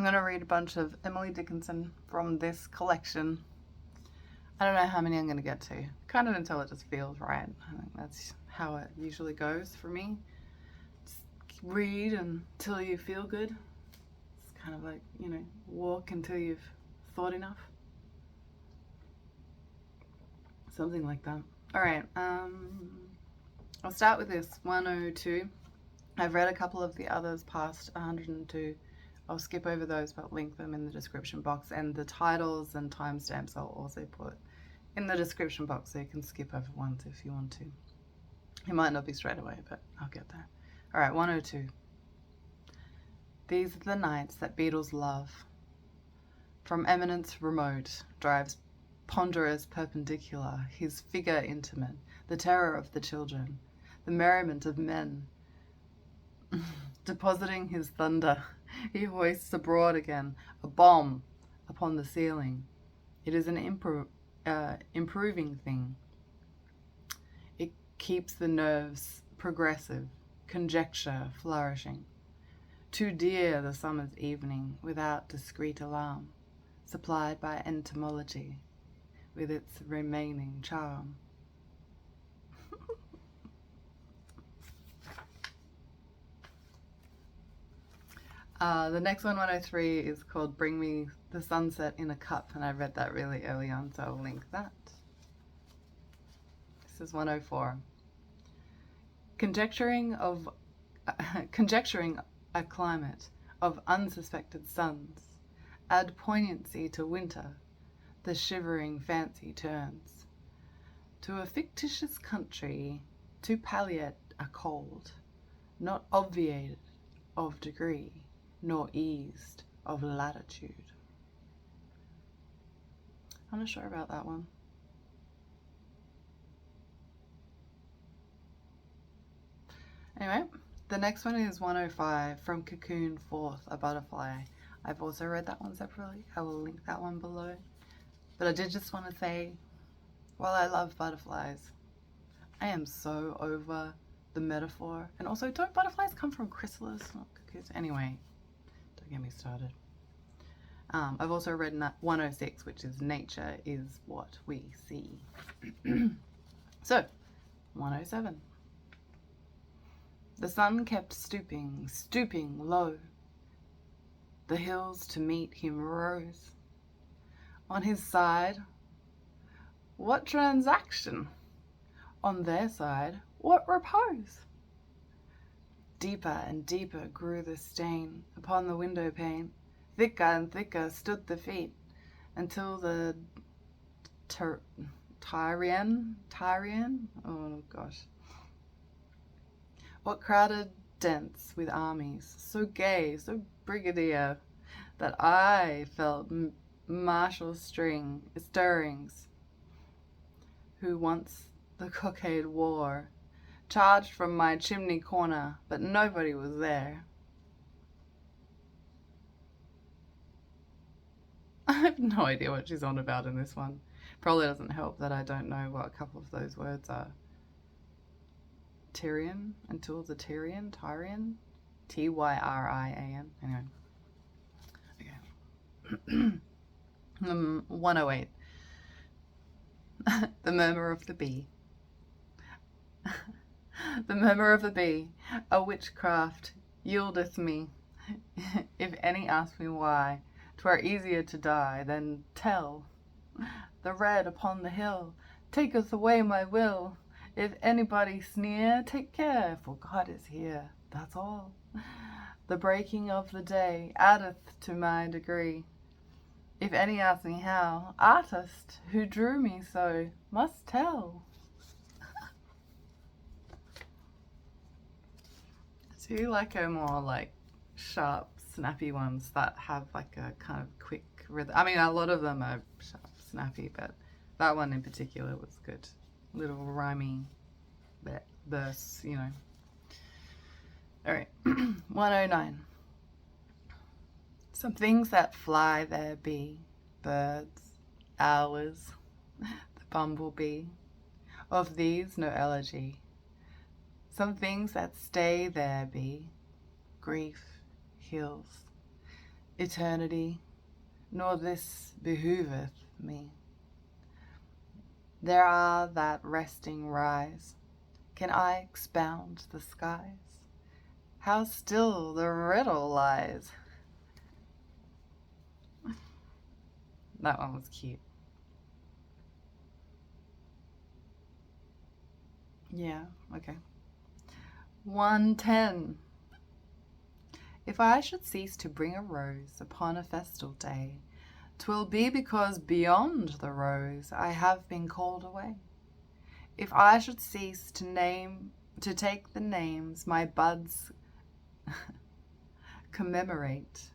I'm going to read a bunch of Emily Dickinson from this collection. I don't know how many I'm going to get to, kind of until it just feels right. I think that's how it usually goes for me. Just read until you feel good. It's kind of like, you know, walk until you've thought enough. Something like that. All right, I'll start with this, 102. I've read a couple of the others past 102. I'll skip over those but link them in the description box, and the titles and timestamps I'll also put in the description box so you can skip over ones if you want to. It might not be straight away, but I'll get there. All right, 102. These are the nights that Beetles love. From eminence remote drives ponderous perpendicular, his figure intimate, the terror of the children, the merriment of men. Depositing his thunder, he hoists abroad again a bomb upon the ceiling. It is an improving thing. It keeps the nerves progressive, conjecture flourishing. Too dear the summer's evening without discreet alarm, supplied by entomology with its remaining charm. The next one, 103, is called Bring Me the Sunset in a Cup, and I read that really early on, so I'll link that. This is 104. Conjecturing a climate of unsuspected suns, add poignancy to winter, the shivering fancy turns to a fictitious country to palliate a cold, not obviated of degree, nor eased of latitude. I'm not sure about that one. Anyway, the next one is 105, From Cocoon Forth a Butterfly. I've also read that one separately. I will link that one below. But I did just want to say, while I love butterflies, I am so over the metaphor. And also, don't butterflies come from chrysalis, not cocoons? Anyway, don't get me started. I've also read 106, which is Nature is What We See. So, 107. The sun kept stooping, stooping low. The hills to meet him rose. On his side, what transaction? On their side, what repose? Deeper and deeper grew the stain upon the window pane. Thicker and thicker stood the feet, until the Tyrian? Oh gosh. What crowded dense with armies, so gay, so brigadier, that I felt martial stirrings, who once the cockade wore, charged from my chimney corner, but nobody was there. I have no idea what she's on about in this one. Probably doesn't help that I don't know what a couple of those words are. Tyrian, until the Tyrian, Tyrian. Anyway. Okay. 108. The Murmur of the Bee. The murmur of the bee, a witchcraft yieldeth me. If any ask me why, 'twere easier to die than tell. The red upon the hill taketh away my will. If anybody sneer, take care, for God is here, that's all. The breaking of the day addeth to my degree. If any ask me how, artist who drew me so must tell. Do you like a more like sharp, snappy ones that have like a kind of quick rhythm? I mean, a lot of them are sharp, snappy, but that one in particular was good. Little rhyming verse, you know. All right, 109. Some things that fly there be, birds, owls, the bumblebee. Of these no elegy. Some things that stay there be, grief, hills. eternity, nor this behooveth me. There are that resting rise. Can I expound the skies? How still the riddle lies. That one was cute. Yeah, okay. 110. If I should cease to bring a rose upon a festal day, 'twill be because beyond the rose I have been called away. If I should cease to take the names my buds commemorate,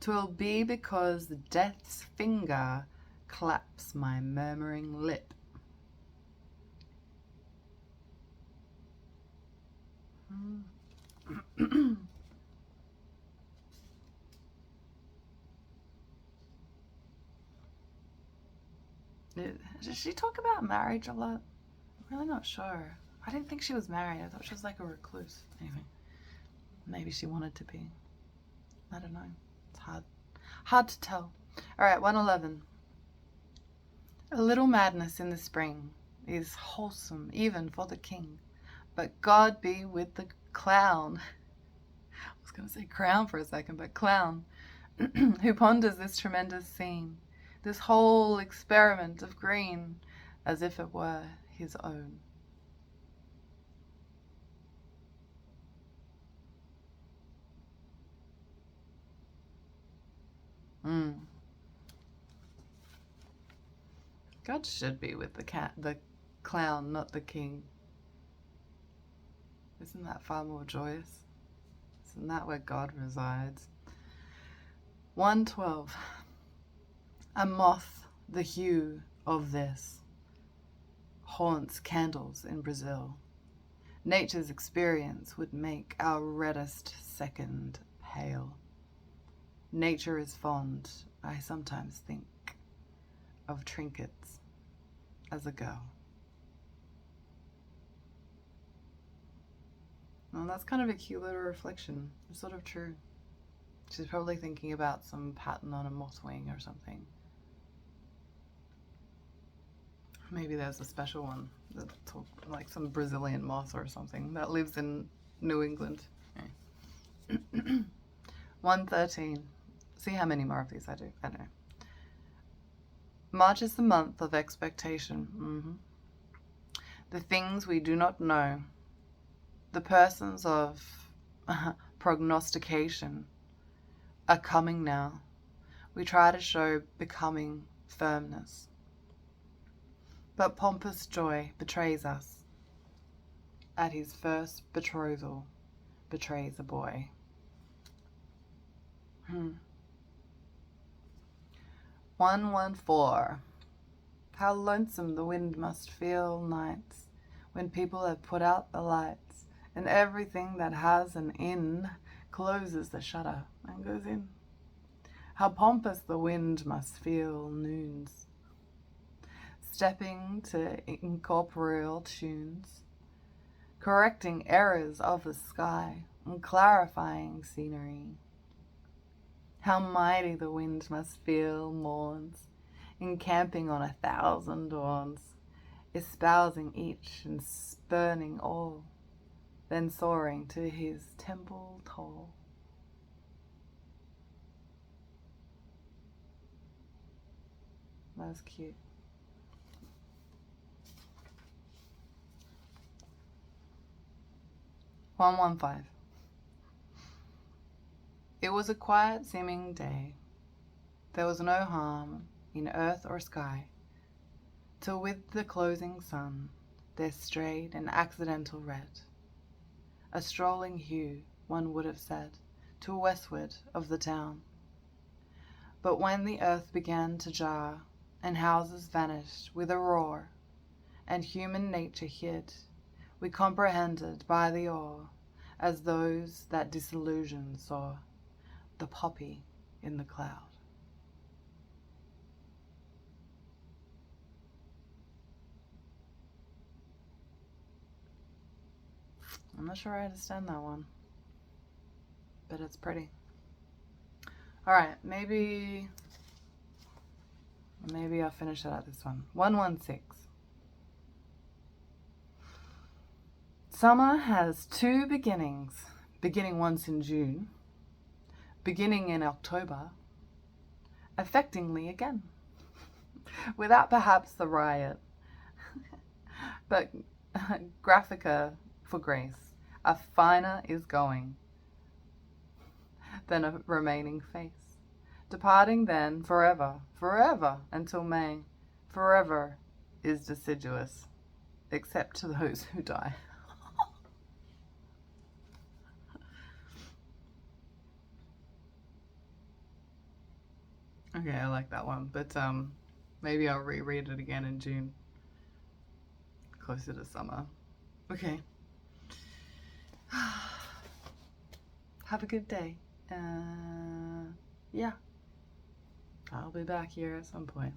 'twill be because death's finger claps my murmuring lip. Does she talk about marriage a lot? I'm really not sure. I didn't think she was married. I thought she was like a recluse. Anyway, maybe she wanted to be. I don't know. It's hard to tell. All right, 111. A little madness in the spring is wholesome even for the king, but God be with the clown. I was going to say crown for a second, but clown, who ponders this tremendous scene, this whole experiment of green, as if it were his own. God should be with the clown, not the king. Isn't that far more joyous? Isn't that where God resides? 112. A moth, the hue of this, haunts candles in Brazil. Nature's experience would make our reddest second pale. Nature is fond, I sometimes think, of trinkets as a girl. Well, that's kind of a cute little reflection. It's sort of true. She's probably thinking about some pattern on a moth wing or something. Maybe there's a special one, like some Brazilian moth or something that lives in New England. Okay. 113. See how many more of these I do. I don't know. March is the month of expectation. The things we do not know, the persons of prognostication, are coming now. We try to show becoming firmness. But pompous joy betrays us. At his first betrothal, betrays a boy. 114. How lonesome the wind must feel nights when people have put out the lights and everything that has an inn closes the shutter and goes in. How pompous the wind must feel noons, stepping to incorporeal tunes, correcting errors of the sky and clarifying scenery. How mighty the wind must feel morns, encamping on 1,000 dawns, espousing each and spurning all, then soaring to his temple tall. That was cute. 115. It was a quiet seeming day. There was no harm in earth or sky, till with the closing sun there strayed an accidental red, a strolling hue, one would have said, to westward of the town. But when the earth began to jar, and houses vanished with a roar, and human nature hid, we comprehended by the awe, as those that disillusion saw, the poppy in the cloud. I'm not sure I understand that one, but it's pretty. Alright, maybe I'll finish it at this one. 116. Summer has two beginnings, beginning once in June, beginning in October, affectingly again, without perhaps the riot, but graphica for grace, a finer is going than a remaining face, departing then forever, forever until May, forever is deciduous, except to those who die. Okay, I like that one, but maybe I'll reread it again in June, closer to summer. Okay. Have a good day. Yeah, I'll be back here at some point.